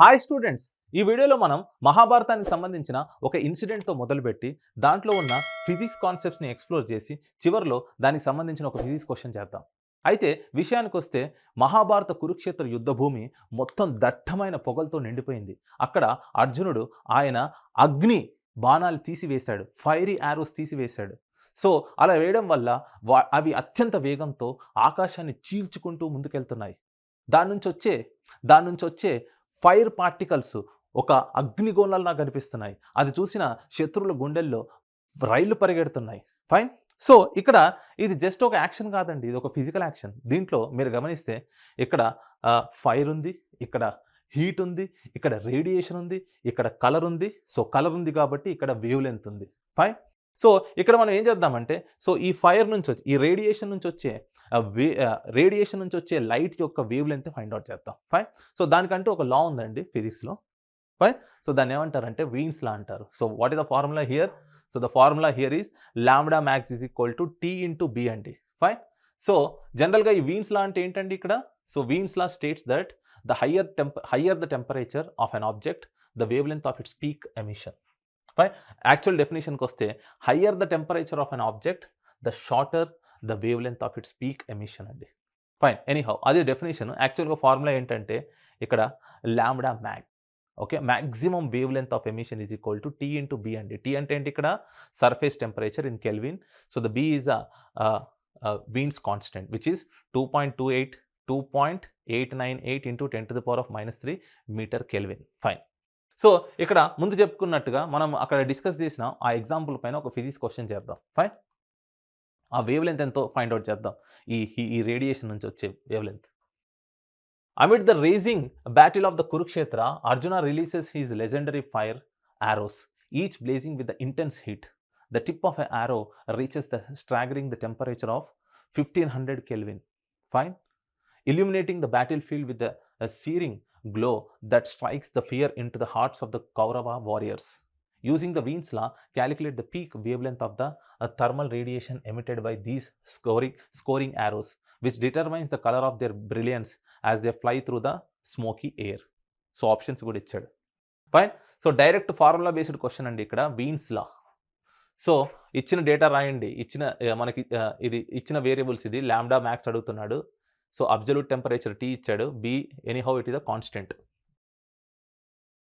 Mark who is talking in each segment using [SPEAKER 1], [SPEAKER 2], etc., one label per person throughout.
[SPEAKER 1] Hi students, ఈ వీడియోలో మనం మహాభారతానికి సంబంధించిన ఒక ఇన్సిడెంట్తో మొదలుపెట్టి దాంట్లో ఉన్న ఫిజిక్స్ కాన్సెప్ట్స్ని ఎక్స్ప్లోర్ చేసి చివరిలో దానికి సంబంధించిన ఒక ఫిజిక్స్ క్వశ్చన్ చేద్దాం. అయితే విషయానికి వస్తే మహాభారత కురుక్షేత్ర యుద్ధ భూమి మొత్తం దట్టమైన పొగలతో నిండిపోయింది. అక్కడ అర్జునుడు ఆయన అగ్ని బాణాలు తీసివేశాడు, ఫైరీ యారోస్ తీసివేశాడు. సో అలా వేయడం వల్ల అవి అత్యంత వేగంతో ఆకాశాన్ని చీల్చుకుంటూ ముందుకెళ్తున్నాయి. దాని నుంచి వచ్చే ఫైర్ పార్టికల్స్ ఒక అగ్నిగోళంలా కనిపిస్తున్నాయి. అది చూసిన శత్రువుల గుండెల్లో రైళ్లు పరిగెడుతున్నాయి. ఫైన్. సో ఇక్కడ ఇది జస్ట్ ఒక యాక్షన్ కాదండి, ఇది ఒక ఫిజికల్ యాక్షన్. దీంట్లో మీరు గమనిస్తే ఇక్కడ ఫైర్ ఉంది, ఇక్కడ హీట్ ఉంది, ఇక్కడ రేడియేషన్ ఉంది, ఇక్కడ కలర్ ఉంది. సో కలర్ ఉంది కాబట్టి ఇక్కడ వేవ్ లెంత్ ఉంది. ఫైన్. సో ఇక్కడ మనం ఏం చేద్దామంటే, సో ఈ ఫైర్ నుంచి వచ్చి ఈ రేడియేషన్ నుంచి వచ్చే లైట్ యొక్క వేవ్ లెంత్ ఫైండ్ అవుట్ చేద్దాం. ఫైన్. సో దానికంటూ ఒక లా ఉందండి ఫిజిక్స్లో. ఫైన్. సో దాన్ని ఏమంటారంటే వీన్స్ లా అంటారు. So what is the formula here? So the formula here is lambda max is equal to T into B అండి. ఫైన్. సో జనరల్గా ఈ వీన్స్ లా అంటే ఏంటండి ఇక్కడ? So Wien's law states that the higher the temperature of an object, the wavelength of its peak emission. Fine. Actual డెఫినేషన్కి వస్తే higher the temperature of an object, the shorter the wavelength of its peak emission అండి. Fine. Anyhow అదే definition. యాక్చువల్గా formula ఏంటంటే ఇక్కడ lambda max, okay, maximum wavelength of emission is equal to T into B అండి. T అంటే ఏంటి ఇక్కడ? Surface temperature in kelvin. So the B is Wien's constant which is 2.898 into 10⁻³ metre kelvin. Fine. So ఇక్కడ ముందు చెప్పుకున్నట్టుగా మనం అక్కడ discuss చేసిన ఆ ఎగ్జాంపుల్ పైన ఒక ఫిజిక్స్ క్వశ్చన్ చేద్దాం. ఫైన్. ఆ వేవ్ లెంత్ ఎంతో ఫైండ్ అవుట్ చేద్దాం, ఈ రేడియేషన్ నుంచి వచ్చే wave length. Amid the raging battle of the Kurukshetra, Arjuna releases his legendary fire arrows, each blazing with the intense heat. The tip of an arrow reaches staggering the temperature of 1500 Kelvin. Fine. Illuminating the battlefield with a searing glow that strikes the fear into the hearts of the Kaurava warriors. Using the Wien's law, calculate the peak wavelength of the thermal radiation emitted by these scoring arrows, which determines the color of their brilliance as they fly through the smoky air. So options కూడా ఇచ్చాడు. Fine. So direct formula based question అండి ఇక్కడ Wien's law. So ఇచ్చిన data రాయండి, మనకి ఇది ఇచ్చిన variables, ఇది లాంబ్డా మ్యాక్స్ అడుగుతున్నాడు. సో అబ్జల్యూట్ టెంపరేచర్ టీ ఇచ్చాడు, b anyhow it is a constant.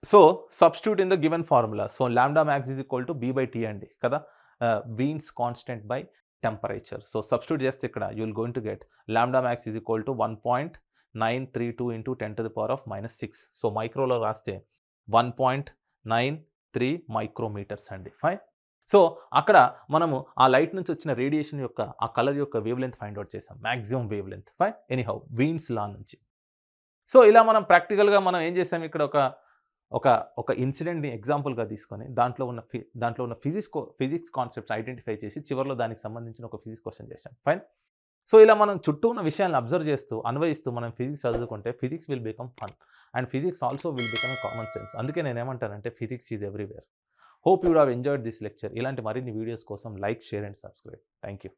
[SPEAKER 1] So substitute in the given formula. So lambda max is equal to b by T అండి కదా, Wien's constant by temperature. So substitute చేస్తే ఇక్కడ you will going to get lambda max is equal to 1.932 into 10⁻⁶. So మైక్రోలో రాస్తే 1.93 micrometres అండి. Fine. So అక్కడ మనము ఆ light నుంచి వచ్చిన రేడియేషన్ యొక్క ఆ కలర్ యొక్క వేవ్ లెంత్ ఫైండ్ అవుట్ చేసాం, maximum wavelength. Fine. Anyhow Wien's law నుంచి. సో ఇలా మనం ప్రాక్టికల్గా మనం ఏం చేసాం, ఇక్కడ ఒక ఇన్సిడెంట్ని ఎగ్జాంపుల్గా తీసుకొని దాంట్లో ఉన్న ఫిజిక్స్ కాన్సెప్ట్స్ ఐడెంటిఫై చేసి చివరిలో దానికి సంబంధించిన ఒక ఫిజిక్స్ క్వశ్చన్ చేశాం. ఫైన్. సో ఇలా మనం చుట్టూ ఉన్న విషయాలను అబ్జర్వ్ చేస్తూ అన్వయిస్తూ మనం ఫిజిక్స్ చదువుకుంటే physics will become fun and physics also will become a common sense. అందుకే నేను ఏమంటానంటే physics is everywhere. Hope you would have enjoyed this lecture. ఇలాంటి మరిన్ని వీడియోస్ కోసం like, share and subscribe. Thank you.